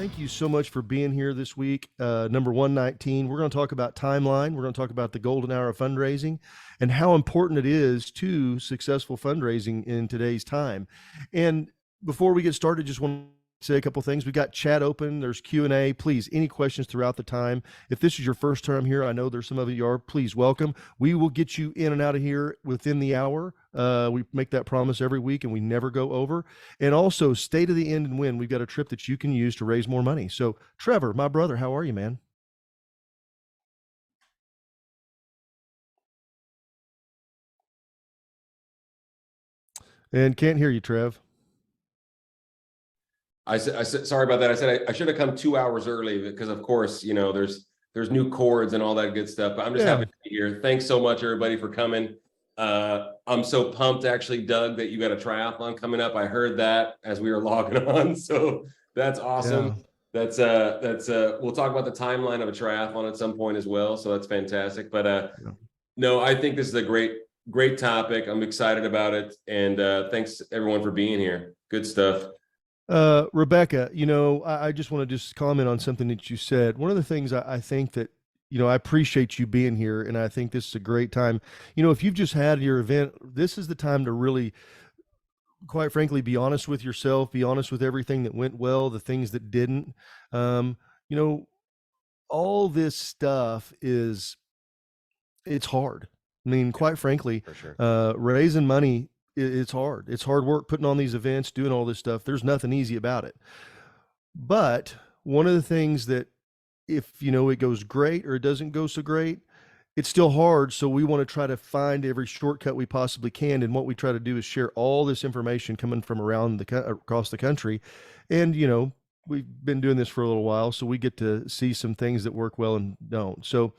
thank you so much for being here this week. Number 119, we're going to talk about timeline. We're going to talk about the golden hour of fundraising and how important it is to successful fundraising in today's time. And before we get started, just want to say a couple things. We've got chat open. There's Q&A. Please, any questions throughout the time. If this is your first time here, I know there's some of you are, please welcome. We will get you in and out of here within the hour. We make that promise every week and we never go over. And also stay to the end and win. We've got a trip that you can use to raise more money. So Trevor, my brother, how are you, man? And can't hear you, Trev. I said, sorry about that. I said I should have come 2 hours early because, of course, you know, there's new chords and all that good stuff. But I'm just happy to be here. Thanks so much, everybody, for coming. I'm so pumped, actually, Doug, that you got a triathlon coming up. I heard that as we were logging on, so that's awesome. Yeah. We'll talk about the timeline of a triathlon at some point as well. So that's fantastic. But no, I think this is a great topic. I'm excited about it, and thanks everyone for being here. Good stuff. Rebecca, you know, I just want to just comment on something that you said. One of the things I think that, you know, I appreciate you being here, and I think this is a great time. You know, if you've just had your event, this is the time to really, quite frankly, be honest with yourself, be honest with everything that went well, the things that didn't. You know, all this stuff it's hard. I mean, quite frankly, for sure. Raising money, it's hard. It's hard work putting on these events, doing all this stuff. There's nothing easy about it. But one of the things that, if, you know, it goes great or it doesn't go so great, it's still hard. So we want to try to find every shortcut we possibly can. And what we try to do is share all this information coming from across the country. And, you know, we've been doing this for a little while, so we get to see some things that work well and don't. So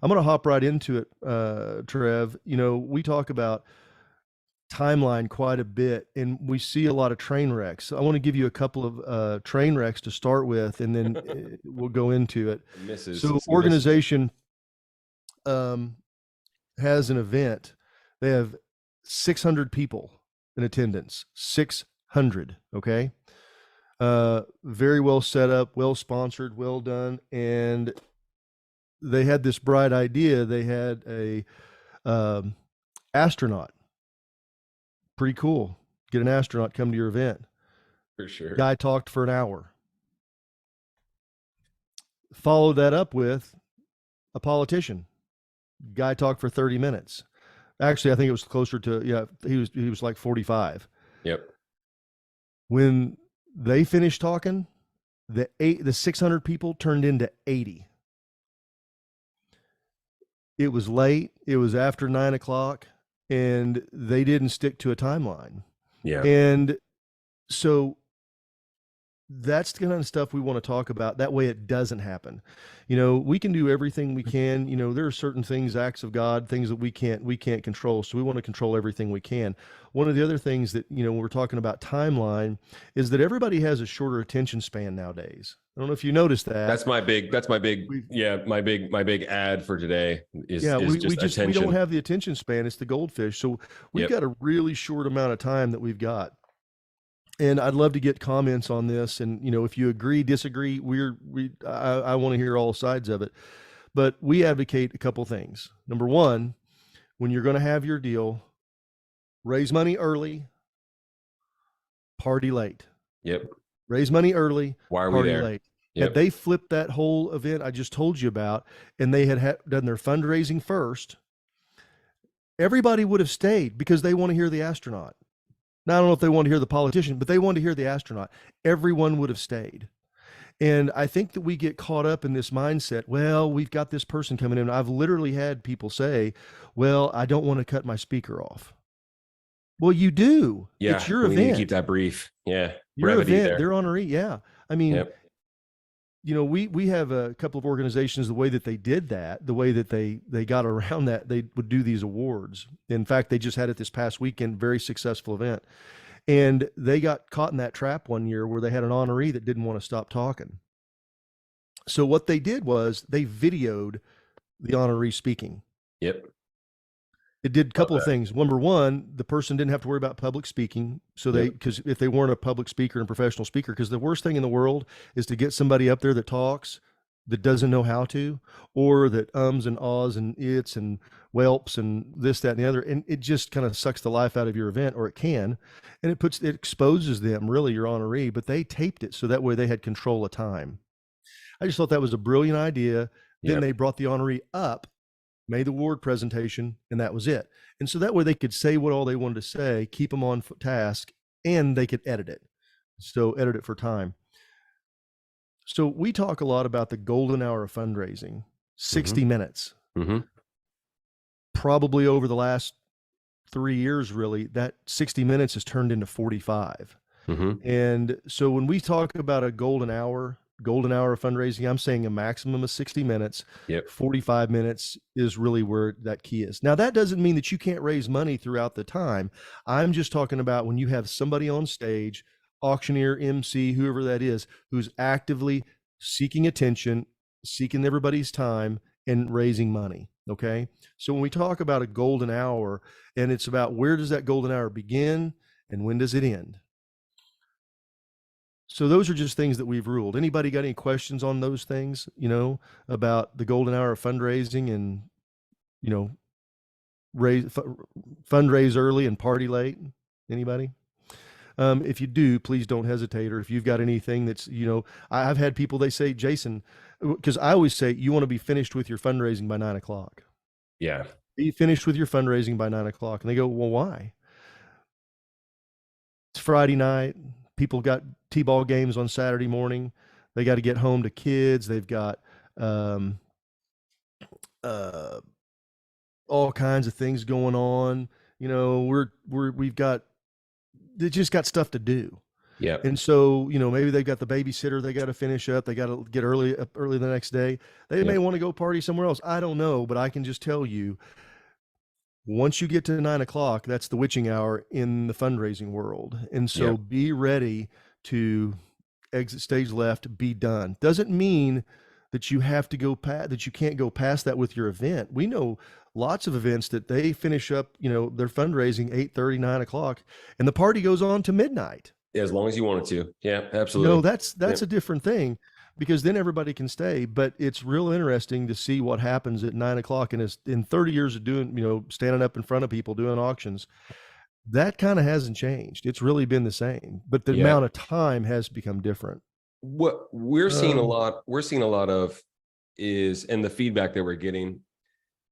I'm going to hop right into it, Trev. You know, we talk about timeline quite a bit, and we see a lot of train wrecks. I want to give you a couple of train wrecks to start with, and then we'll go into it. So organization has an event. They have 600 people in attendance, 600. Okay. Very well set up, well sponsored, well done. And they had this bright idea. They had a astronaut. Pretty cool. Get an astronaut come to your event. For sure. Guy talked for an hour. Followed that up with a politician. Guy talked for 30 minutes. Actually, I think it was closer to, yeah, he was like 45. Yep. When they finished talking, the 600 people turned into 80. It was late. It was after 9 o'clock. And they didn't stick to a timeline. Yeah. And so that's the kind of stuff we want to talk about. That way it doesn't happen. You know, we can do everything we can. You know, there are certain things, acts of God, things that we can't control. So we want to control everything we can. One of the other things that, you know, when we're talking about timeline is that everybody has a shorter attention span nowadays. I don't know if you noticed that. That's my big ad for today is we don't have the attention span. It's the goldfish. So we've got a really short amount of time that we've got. And I'd love to get comments on this. And, you know, if you agree, disagree, I want to hear all sides of it. But we advocate a couple things. Number one, when you're going to have your deal, raise money early, party late. Yep. Raise money early, why are we there? Late. Yep. Had they flipped that whole event I just told you about, and they had done their fundraising first, everybody would have stayed because they want to hear the astronaut. Now, I don't know if they want to hear the politician, but they want to hear the astronaut. Everyone would have stayed. And I think that we get caught up in this mindset. Well, we've got this person coming in. I've literally had people say, well, I don't want to cut my speaker off. Well, you do. Yeah, it's your event. Need to keep that brief. Yeah. Your event, they're honoree. Yeah. I mean, you know, we have a couple of organizations, the way that they did that, the way that they got around that, they would do these awards. In fact, they just had it this past weekend, very successful event. And they got caught in that trap one year where they had an honoree that didn't want to stop talking. So what they did was they videoed the honoree speaking. Yep. It did a Love couple of that. things. Number one, the person didn't have to worry about public speaking. So Yep. because if they weren't a public speaker and professional speaker, because the worst thing in the world is to get somebody up there that talks that doesn't know how to, or that ums and ahs and its and whelps and this, that, and the other. And it just kind of sucks the life out of your event, or it can. And it exposes them, really, your honoree, but they taped it so that way they had control of time. I just thought that was a brilliant idea. Then Yep. they brought the honoree up, made the award presentation, and that was it. And so that way they could say what all they wanted to say, keep them on task, and they could edit it. So edit it for time. So we talk a lot about the golden hour of fundraising, Mm-hmm. 60 minutes. Mm-hmm. Probably over the last 3 years, really, that 60 minutes has turned into 45. Mm-hmm. And so when we talk about a golden hour of fundraising, I'm saying a maximum of 60 minutes. Yep. 45 minutes is really where that key is. Now, that doesn't mean that you can't raise money throughout the time. I'm just talking about when you have somebody on stage, auctioneer, MC, whoever that is, who's actively seeking attention, seeking everybody's time, and raising money. Okay. So when we talk about a golden hour, and it's about where does that golden hour begin and when does it end? So those are just things that we've ruled. Anybody got any questions on those things, about the golden hour of fundraising and, you know, fundraise early and party late? Anybody? If you do, please don't hesitate. Or if you've got anything that's, I've had people, they say, Jason, because I always say you want to be finished with your fundraising by 9 o'clock. Yeah. Be finished with your fundraising by 9 o'clock. And they go, well, why? It's Friday night. People got t-ball games on Saturday morning. They got to get home to kids. They've got um, uh, all kinds of things going on. We've got they just got stuff to do. Yep. And so, maybe they've got the babysitter they got to finish up. They got to get up early the next day. They may Yep. want to go party somewhere else. I don't know, but I can just tell you, once you get to 9 o'clock, that's the witching hour in the fundraising world. And so Yep. be ready to exit stage left, be done. Doesn't mean that you have to go past that you can't go past that with your event. We know lots of events that they finish up, their fundraising 8:30, 9 o'clock, and the party goes on to midnight. Yeah, as long as you wanted to. Yeah, absolutely. That's Yep. a different thing because then everybody can stay. But it's real interesting to see what happens at 9 o'clock. And it's in 30 years of doing, standing up in front of people doing auctions, that kind of hasn't changed. It's really been the same, but the Yeah. amount of time has become different. What we're seeing a Um, lot, of is, and the feedback that we're getting,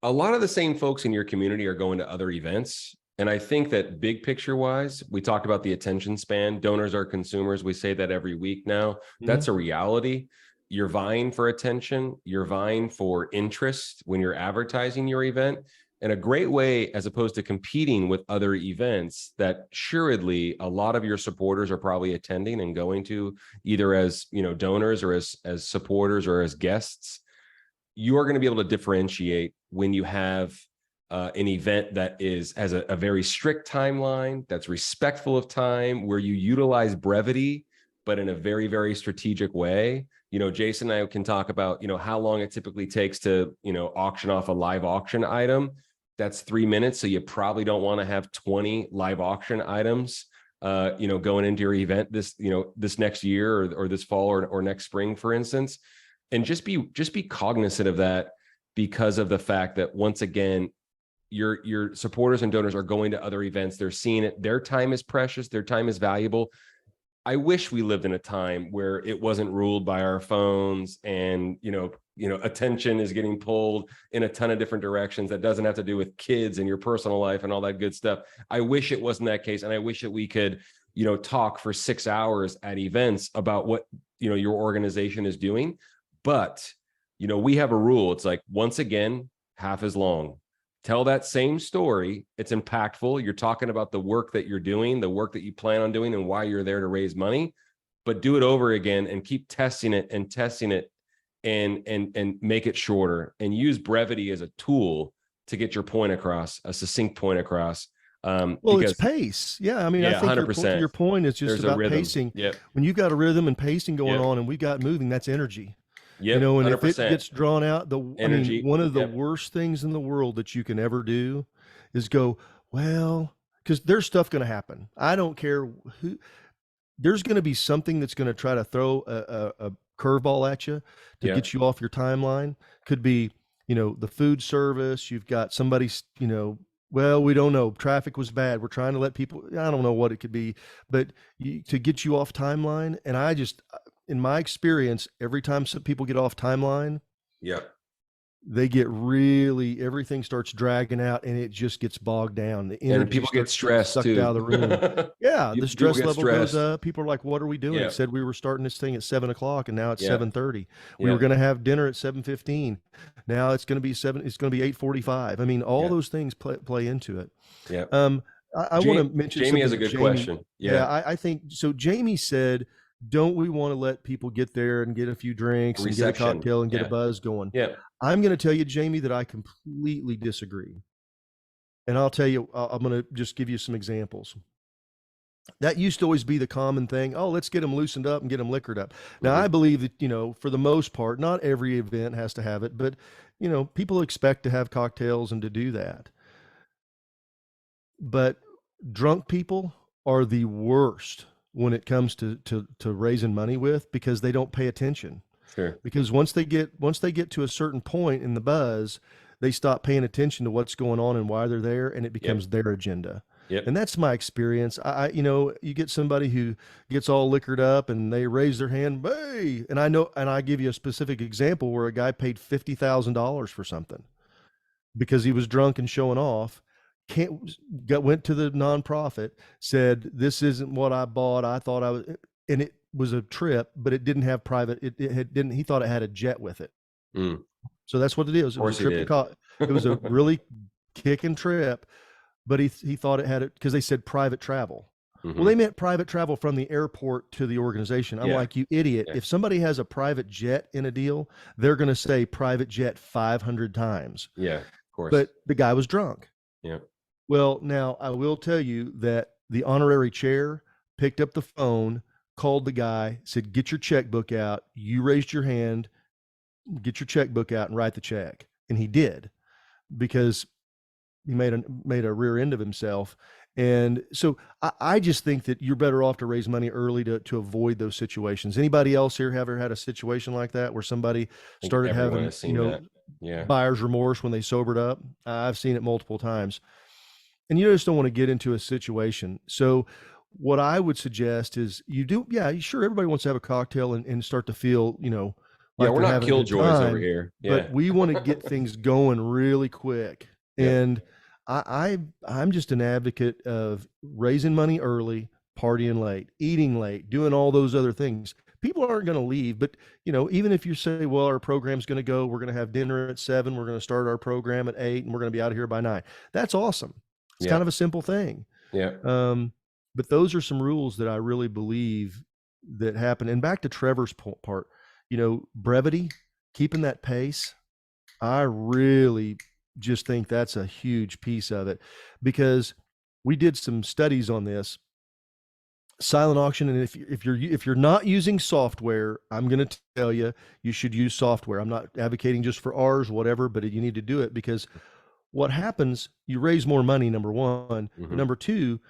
a lot of the same folks in your community are going to other events. And I think that big picture wise, we talked about the attention span. Donors are consumers. We say that every week now. mhm. That's a reality. You're vying for attention, you're vying for interest when you're advertising your event. And a great way, as opposed to competing with other events that assuredly a lot of your supporters are probably attending and going to, either as donors or as supporters or as guests, you are going to be able to differentiate when you have an event that has a very strict timeline, that's respectful of time, where you utilize brevity, but in a very, very strategic way. Jason and I can talk about, how long it typically takes to, auction off a live auction item. That's 3 minutes. So you probably don't want to have 20 live auction items, going into your event this next year or this fall or next spring, for instance. And just be cognizant of that, because of the fact that, once again, your supporters and donors are going to other events. They're seeing it. Their time is precious. Their time is valuable. I wish we lived in a time where it wasn't ruled by our phones and, attention is getting pulled in a ton of different directions that doesn't have to do with kids and your personal life and all that good stuff. I wish it wasn't that case. And I wish that we could, talk for 6 hours at events about what, your organization is doing. But, we have a rule. It's like, once again, half as long. Tell that same story. It's impactful. You're talking about the work that you're doing, the work that you plan on doing, and why you're there to raise money. But do it over again and keep testing it and make it shorter, and use brevity as a tool to get your point across, a succinct point across. Well, it's Because pace. Yeah, I mean, I yeah, think your 100%. point is just There's a about rhythm. pacing. Yep. When you've got a rhythm and pacing going Yep. on, and we've got moving, that's energy. Yep. And if it 100%. gets drawn out, I mean, Energy. one of the Yep. worst things in the world that you can ever do is go, well, because there's stuff going to happen. I don't care who, there's going to be something that's going to try to throw a curveball at you to Yeah. get you off your timeline. Could be, the food service. You've got somebody, well, we don't know. Traffic was bad. We're trying to let people, I don't know what it could be, but to get you off timeline. And in my experience, every time some people get off timeline, Yep. they everything starts dragging out and it just gets bogged down. The And energy people get starts getting stressed sucked out too. of the room. Yeah, the People stress get level goes stressed. up. People are like, what are we doing? Yeah. Said we were starting this thing at 7 o'clock and now it's Yeah. 7:30. We were Yeah. going to have dinner at 7:15. Now it's going to be it's going to be 8:45. I mean, all Yeah. those things play into it. Yeah. Um, I want to mention Jamie has something a that good Jamie, question. yeah, Yeah. I think so. Jamie said, don't we want to let people get there and get a few drinks and get a Reception. cocktail and get a Yeah. buzz going? Yeah. I'm going to tell you, Jamie, that I completely disagree. And I'll tell you, I'm going to just give you some examples. That used to always be the common thing. Oh, let's get them loosened up and get them liquored up. Now, Mhm. I believe that, for the most part, not every event has to have it, but, people expect to have cocktails and to do that. But drunk people are the worst when it comes to raising money with, because they don't pay attention. Sure. Because once they get to a certain point in the buzz, they stop paying attention to what's going on and why they're there, and it becomes Yep. their agenda. Yep. And that's my experience. You get somebody who gets all liquored up and they raise their hand, hey, and I give you a specific example where a guy paid $50,000 for something because he was drunk and showing off. Went to the nonprofit, said, this isn't what I bought. I thought I was, and it was a trip, but it didn't have private. Didn't. He thought it had a jet with it. Mm. So that's what it is. Of It was a course he trip did. it was a really kicking trip, but he thought it had it because they said private travel. Well, Mhm. they meant private travel from the airport to the organization. I'm Yeah. like, you idiot. Yeah. If somebody has a private jet in a deal, they're going to say private jet 500 times. Yeah. Of course. But the guy was drunk. Yeah. Well, now I will tell you that the honorary chair picked up the phone, called the guy, said, get your checkbook out. You raised your hand, get your checkbook out and write the check. And he did, because he made a rear end of himself. And so I just think that you're better off to raise money early to avoid those situations. Anybody else here ever had a situation like that where somebody I think started everyone having, has seen that. Yeah. buyer's remorse when they sobered up? I've seen it multiple times. And you just don't want to get into a situation. So what I would suggest is sure, everybody wants to have a cocktail and start to feel, Yeah, like we're they're not having a good killjoys over time, here. Yeah. but we want to get things going really quick. Yep. And I'm just an advocate of raising money early, partying late, eating late, doing all those other things. People aren't going to leave, but even if you say, well, our program's going to go, we're going to have dinner at 7, we're going to start our program at 8, and we're going to be out of here by 9. That's awesome. It's kind Yeah. of a simple thing. Yeah. But those are some rules that I really believe that happen. And back to Trevor's part, brevity, keeping that pace. I really just think that's a huge piece of it, because we did some studies on this silent auction. And if you're not using software, I'm going to tell you, you should use software. I'm not advocating just for ours, whatever, but you need to do it, because what happens, you raise more money, number one. But Mhm. number two,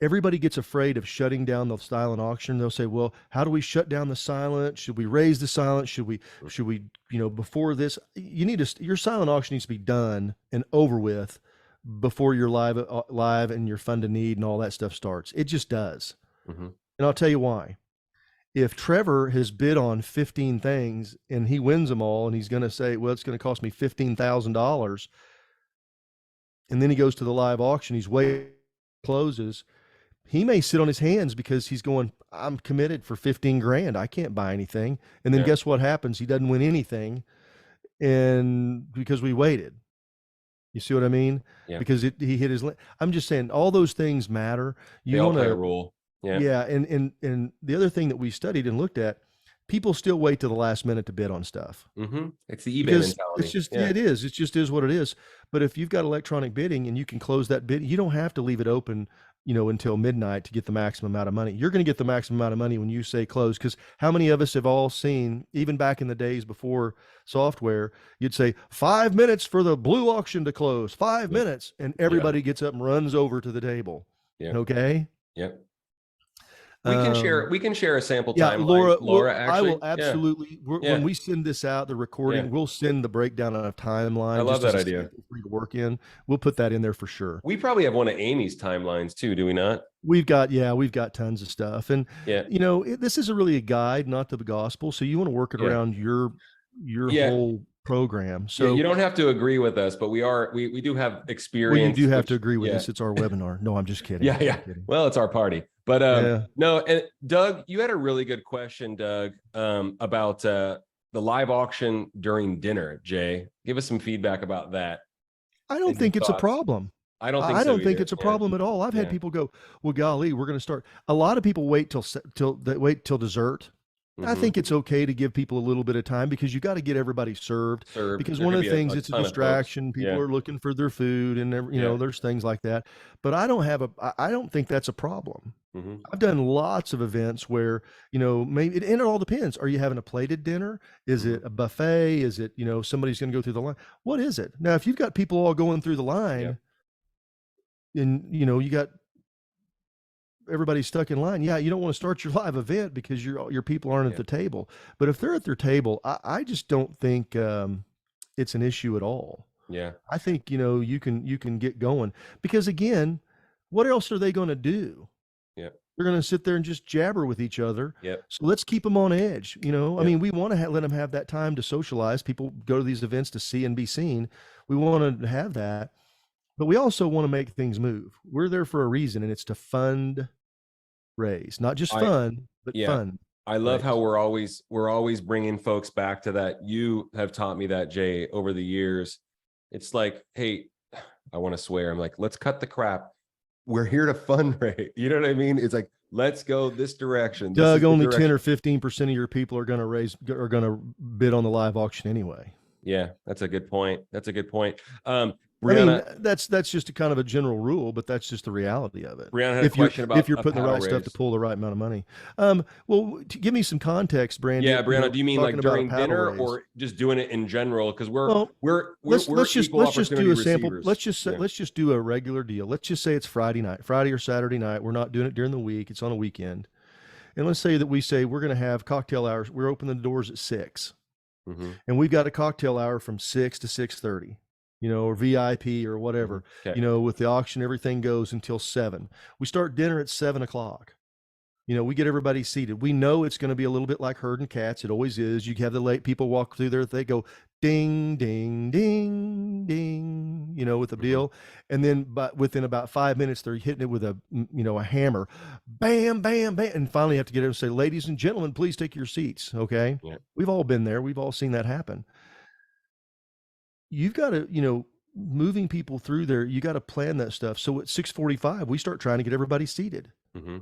everybody gets afraid of shutting down the silent auction. They'll say, well, how do we shut down the silent? Should we raise the silent? Should we, before this, your silent auction needs to be done and over with before your live and your fund to need and all that stuff starts. It just does. Mhm. And I'll tell you why. If Trevor has bid on 15 things and he wins them all, and he's going to say, well, it's going to cost me $15,000. And then he goes to the live auction, he's way closes. He may sit on his hands because he's going, I'm committed for 15 grand. I can't buy anything. And then Yeah. guess what happens? He doesn't win anything. And because we waited, you see what I mean? Yeah. Because he hit his, I'm just saying all those things matter. They You all want play a to, role. Yeah. yeah. And the other thing that we studied and looked at, people still wait to the last minute to bid on stuff. Mm-hmm. It's the eBay Because it's mentality. just, Yeah. it is. It just is what it is. But if you've got electronic bidding and you can close that bid, you don't have to leave it open until midnight to get the maximum amount of money. You're going to get the maximum amount of money when you say close, because how many of us have all seen, even back in the days before software, you'd say 5 minutes for the blue auction to close, five Yeah. minutes, and Yeah. everybody gets up and runs over to the table. Yeah. Okay. Yeah. Um, We can share a sample yeah, timeline, Laura, I will actually. Yeah. absolutely, when Yeah. we send this out, the Yeah. recording, we'll send the breakdown on a I timeline love just that as a idea. sample for you to work in. We'll put that in there for sure. We probably have one of Amy's timelines too, do we not? We've got tons of stuff. And, Yeah. this is really a guide, not the gospel. So you want to work it Yeah. around your Yeah. whole program. Yeah. You So, don't have to agree with us, but we do have well, you experience, do have to which, agree with yeah. us. It's our webinar. No, I'm just kidding. Yeah. Yeah. I'm kidding. Well, it's our party. But Yeah. no, and Doug, you had a really good question, Doug, about the live auction during dinner. Jay, give us some feedback about that I don't and your think it's a thoughts. problem. I don't think I so don't think either. it's a Yeah. problem at all. I've had Yeah. people go, "Well, golly, we're going to start." A lot of people wait till they wait till dessert. I Hmm. think it's okay to give people a little bit of time, because you got to get everybody served. Served. Because There one could of be the things, a it's a ton of folks. distraction. People Yeah. are looking for their food, and Yeah. there's things like that. But I don't think that's a problem. Hmm. I've done lots of events where, maybe and it all depends. Are you having a plated dinner? Is Hmm. it a buffet? Is it, somebody's going to go through the line? What is it? Now, if you've got people all going through the Yeah. line, and you got everybody stuck in line, yeah, you don't want to start your live event because your people aren't at Yeah. the table. But if they're at their table, I just don't think it's an issue at all. Yeah. I think, you can get going, because again, what else are they going to do? Yeah. They're going to sit there and just jabber with each other. Yep. So let's keep them on edge. I Yep. mean, we want to let them have that time to socialize. People go to these events to see and be seen. We want to have that, but we also want to make things move. We're there for a reason, and it's to fund raise, not just I fun, but Yeah. fun I love how raise. we're always bringing folks back to that. You have taught me that, Jay, over the years. It's like, hey, I want to swear. I'm like, let's cut the crap. We're here to fundraise. You know what I mean? It's like, let's go this direction. This is Doug, the only 10 direction. or 15% of your people are going to bid on the live auction anyway. Yeah, that's a good point. That's a good point. I mean, Brianna, that's just a kind of a general rule, but that's just the reality of it. Brianna had a If you're question if about you're a putting the paddle right stuff to raise. pull the right amount of money. Well, to give me some context, Yeah, Brandy. Brianna, do you mean Talking like about a during paddle dinner raise. or just doing it in general? Because Well, we're equal let's just opportunity do a sample. receivers. Yeah. Let's just do a regular deal. Let's just say it's Friday night, Friday or Saturday night. We're not doing it during the week. It's on a weekend. And let's say that we say we're going to have cocktail hours. We're opening the doors at 6, Mm-hmm. and we've got a cocktail hour from 6 to 6:30. Or VIP or Mm-hmm. whatever. Okay. With the auction, everything goes until 7. We start dinner at 7 o'clock. We get everybody seated. We know it's going to be a little bit like herding cats. It always is. You have the late people walk through there. They go ding, ding, ding, ding, with the Mm-hmm. deal. And then, but within about 5 minutes, they're hitting it with a hammer, bam, bam, bam. And finally have to get in and say, ladies and gentlemen, please take your seats. Okay. Yeah. We've all been there. We've all seen that happen. You've got to, moving people through there, you got to plan that stuff. So at 6:45, we start trying to get everybody seated. Mm-hmm.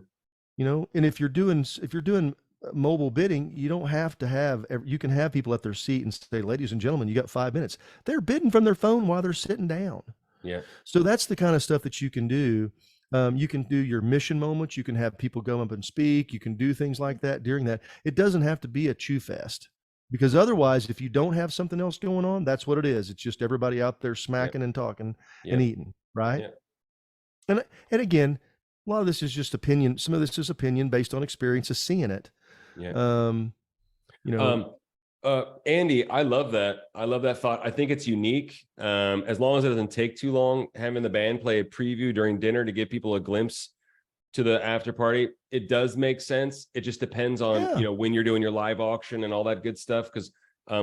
And if you're doing mobile bidding, you don't have to have, you can have people at their seat and say, ladies and gentlemen, you got 5 minutes. They're bidding from their phone while they're sitting down. Yeah. So that's the kind of stuff that you can do. You can do your mission moments. You can have people go up and speak. You can do things like that during that. It doesn't have to be a chew fest, because otherwise, if you don't have something else going on, that's what it is. It's just everybody out there smacking and talking and eating, right? Yeah. And again, a lot of this is just opinion. Some of this is opinion based on experience of seeing it. Yeah. Andy, I love that. I love that thought. I think it's unique. As long as it doesn't take too long, having the band play a preview during dinner to give people a glimpse to the after party, it does make sense. It just depends on, when you're doing your live auction and all that good stuff. Because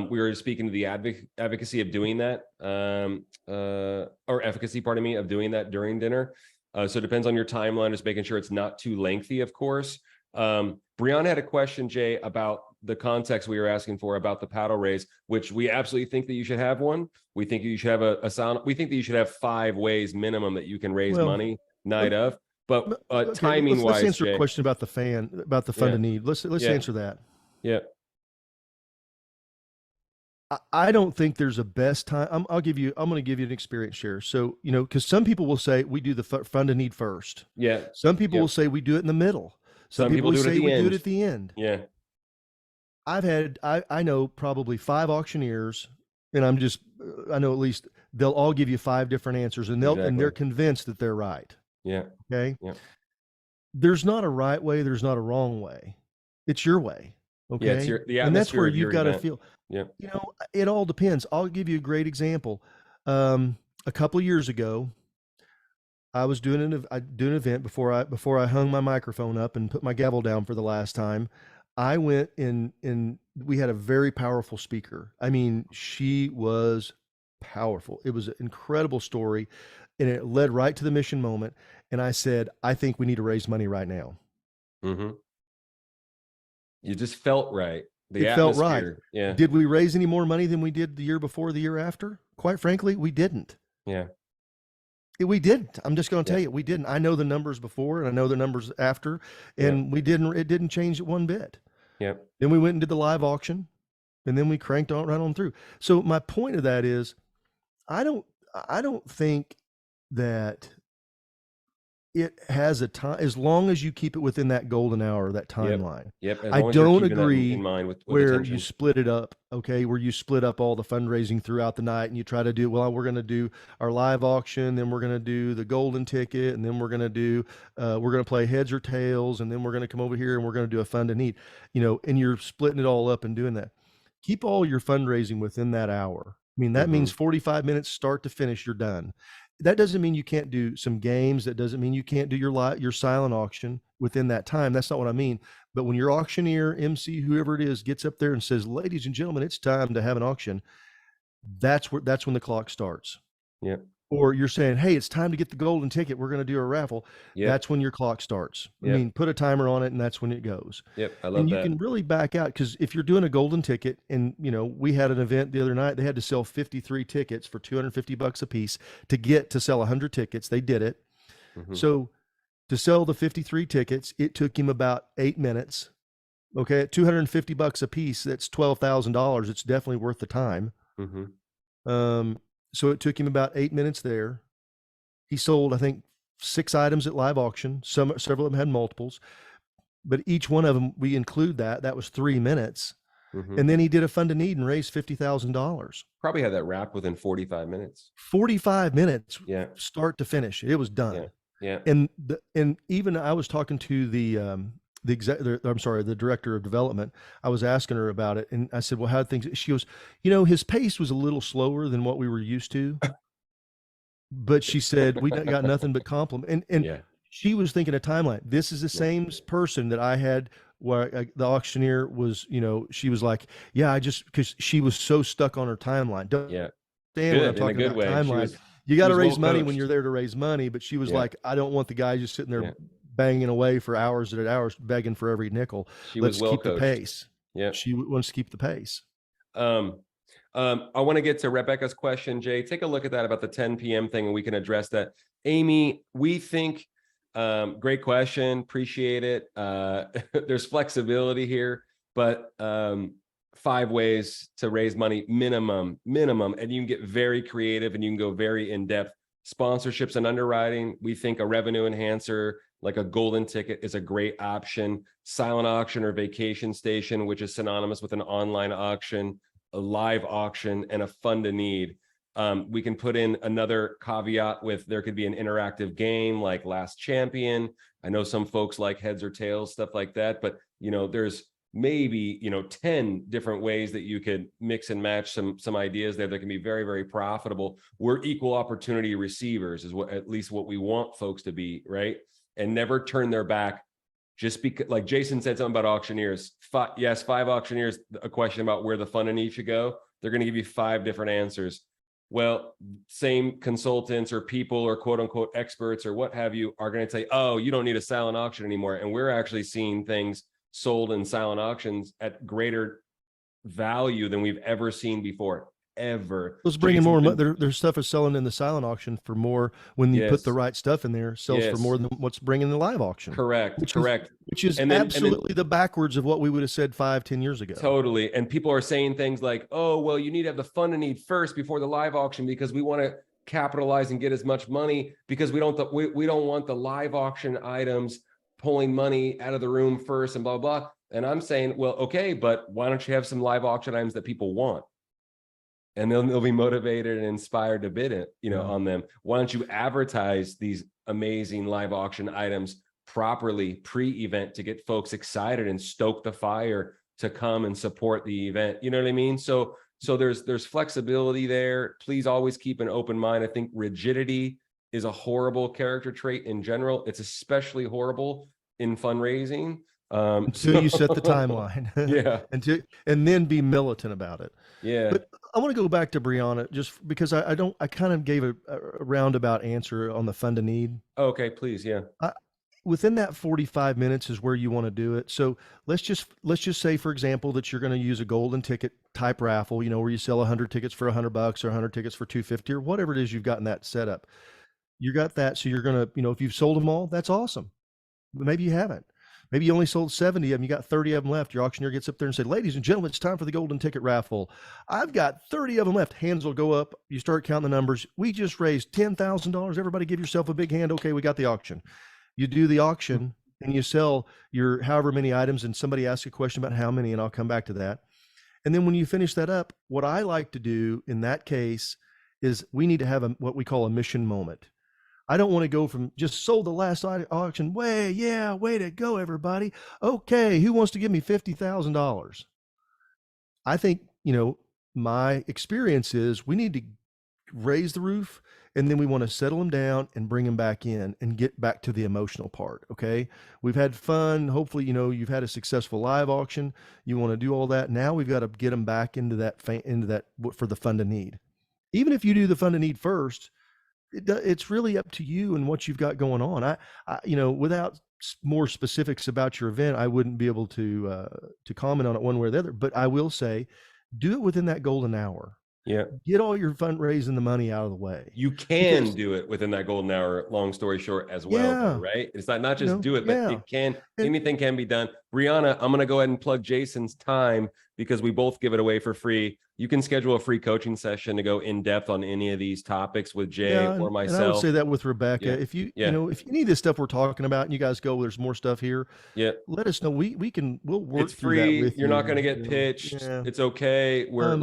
we were speaking to the advocacy of doing that, or efficacy, pardon me, of doing that during dinner. So it depends on your timeline, just making sure it's not too lengthy, of course. Brianna had a question, Jay, about the context we were asking for about the paddle raise, which we absolutely think that you should have one. We think you should have a sound. We think that you should have 5 ways minimum that you can raise money night of. But okay, timing let's wise, answer Jay, a question about the fund to need. Let's answer that. Yeah. I don't think there's a best time. I'm going to give you an experience share. So, because some people will say we do the fund and need first. Yeah. Some people will Yep. say we do it in the middle. Some Some people people will do it at say the we do it end. at the end. Yeah. I know probably 5 auctioneers, and I know at least they'll all give you 5 different answers, and they're Exactly. convinced that they're right. Yeah. Okay. Yeah. There's not a right way. There's not a wrong way. It's your way. Yeah. It's Okay. the And that's atmosphere where of you've your got to event. feel, Yeah. it all depends. I'll give you a great example. A couple of years ago, I was doing an event before I hung my microphone up and put my gavel down for the last time. I went in we had a very powerful speaker. I mean, she was powerful. It was an incredible story, and it led right to the mission moment. And I said, I think we need to raise money right now. Mm-hmm. You just felt right. The It felt right. atmosphere. Yeah. Did we raise any more money than we did the year before, the year after? Quite frankly, we didn't. Yeah. We didn't. I'm just going to Yeah. tell you, we didn't. I know the numbers before and I know the numbers after, Yeah. and we didn't. It didn't change it one bit. Yeah. Then we went and did the live auction, and then we cranked on right on through. So my point of that is, I don't. I don't think that it has a time, as long as you keep it within that golden hour, that Yep. timeline. Yep. As I long as you're don't keeping that in agree mind with where you attention. split it up, okay, where you split up all the fundraising throughout the night and you try to do, well, we're going to do our live auction, then we're going to do the golden ticket, and then we're going to do, we're going to play heads or tails, and then we're going to come over here and we're going to do a fund and need, and you're splitting it all up and doing that. Keep all your fundraising within that hour. I mean, that means 45 minutes start to finish, you're done. That doesn't mean you can't do some games. That doesn't mean you can't do your silent auction within that time. That's not what I mean. But when your auctioneer, MC, whoever it is, gets up there and says, "Ladies and gentlemen, it's time to have an auction," that's when the clock starts. Yep. Or you're saying, "Hey, it's time to get the golden ticket. We're going to do a raffle." Yep. That's when your clock starts. I Yep. mean, put a timer on it, and that's when it goes. Yep. I And love you that. can really back out, because if you're doing a golden ticket, and we had an event the other night, they had to sell 53 tickets for $250 a piece to sell 100 tickets. They did it. So to sell the 53 tickets, it took him about 8 minutes. Okay, at $250 a piece, that's $12,000. It's definitely worth the time. So it took him about 8 minutes there. He sold, I think, 6 items at live auction. Several of them had multiples, but each one of them, we include that was 3 minutes. And then he did a fund to need and raised $50,000. Probably had that wrapped within 45 minutes. 45 minutes, Yeah. start to finish. It was done. Yeah. Yeah. And even I was talking to the director of development. I was asking her about it, and I said, "Well, how things?" She goes, "His pace was a little slower than what we were used to." But she said, "We got nothing but compliment." And Yeah. she was thinking a timeline. This is the same person that I had where the auctioneer was, she was like, "Yeah, because she was so stuck on her timeline." Don't Yeah. understand when I'm Good, in a talking good about way. timeline. You got to was raise well money when coached. you're there to raise money. But she was Yeah. like, "I don't want the guy just sitting there Yeah. banging away for hours at hours, begging for every nickel. She was Let's well keep the coached. pace." Yeah. She wants to keep the pace. I want to get to Rebecca's question, Jay. Take a look at that about the 10 p.m. thing, and we can address that. Amy, we think, great question. Appreciate it. There's flexibility here, but 5 ways to raise money minimum, and you can get very creative and you can go very in depth. Sponsorships and underwriting, we think a revenue enhancer like a golden ticket is a great option. Silent auction or vacation station, which is synonymous with an online auction, a live auction, and a fund to need. We can put in another caveat with there could be an interactive game like Last Champion. I know some folks like heads or tails, stuff like that, but there's maybe 10 different ways that you could mix and match some ideas there that can be very, very profitable. We're equal opportunity receivers is at least what we want folks to be, right? And never turn their back just because, like Jason said something about auctioneers. 5 auctioneers, a question about where the fund and need should go. They're going to give you 5 different answers. Well, same consultants or people or quote unquote experts or what have you are going to say, "Oh, you don't need a silent auction anymore." And we're actually seeing things sold in silent auctions at greater value than we've ever seen before. ever. Let's bring in Jason's more. been, Their stuff is selling in the silent auction for more when you put the yes, right stuff in there. Sells for more yes, than what's bringing the live auction, correct, which is correct. which is And then absolutely the backwards of what we would have said 5, 10 years ago. totally. And people are saying things like, oh, well, you need to have the fund and need first before the live auction because we want to capitalize and get as much money because we don't want the live auction items pulling money out of the room first and blah, blah. And I'm saying, well, okay, but why don't you have some live auction items that people want? And they'll be motivated and inspired to bid it, Yeah. on them. Why don't you advertise these amazing live auction items properly pre-event to get folks excited and stoke the fire to come and support the event? You know what I mean? So there's flexibility there. Please always keep an open mind. I think rigidity is a horrible character trait in general. It's especially horrible in fundraising. Until you set the timeline. Yeah. And then be militant about it. Yeah. But I want to go back to Brianna just because I kind of gave a roundabout answer on the fund to need. Okay, please. Yeah. Within that 45 minutes is where you want to do it. So let's just say, for example, that you're going to use a golden ticket type raffle, where you sell 100 tickets for $100 or 100 tickets for 250 or whatever it is you've gotten that set up. You got that. So you're going to, if you've sold them all, that's awesome. But maybe you haven't. Maybe you only sold 70 of them. You got 30 of them left. Your auctioneer gets up there and said, ladies and gentlemen, it's time for the golden ticket raffle. I've got 30 of them left. Hands will go up. You start counting the numbers. We just raised $10,000. Everybody give yourself a big hand. Okay, we got the auction. You do the auction and you sell your however many items, and somebody asks a question about how many, and I'll come back to that. And then when you finish that up, what I like to do in that case is we need to have what we call a mission moment. I don't want to go from just sold the last auction. Way to go, everybody. Okay, who wants to give me $50,000? I think, my experience is we need to raise the roof, and then we want to settle them down and bring them back in and get back to the emotional part. Okay. We've had fun. Hopefully, you've had a successful live auction. You want to do all that. Now we've got to get them back into that for the fund to need. Even if you do the fund to need first, it's really up to you and what you've got going on. Without more specifics about your event, I wouldn't be able to comment on it one way or the other. But I will say, do it within that golden hour. Yeah. Get all your fundraising the money out of the way. You can do it within that golden hour, long story short, as well, though, right? It's not just do it, but it can, anything can be done. Brianna, I'm going to go ahead and plug Jason's time because we both give it away for free. You can schedule a free coaching session to go in depth on any of these topics with Jay or myself. And I would say that with Rebecca. If you need this stuff we're talking about and you guys go, there's more stuff here. Yeah. Let us know. We'll work. It's free. That with You're not going to get pitched. Yeah. It's okay. We're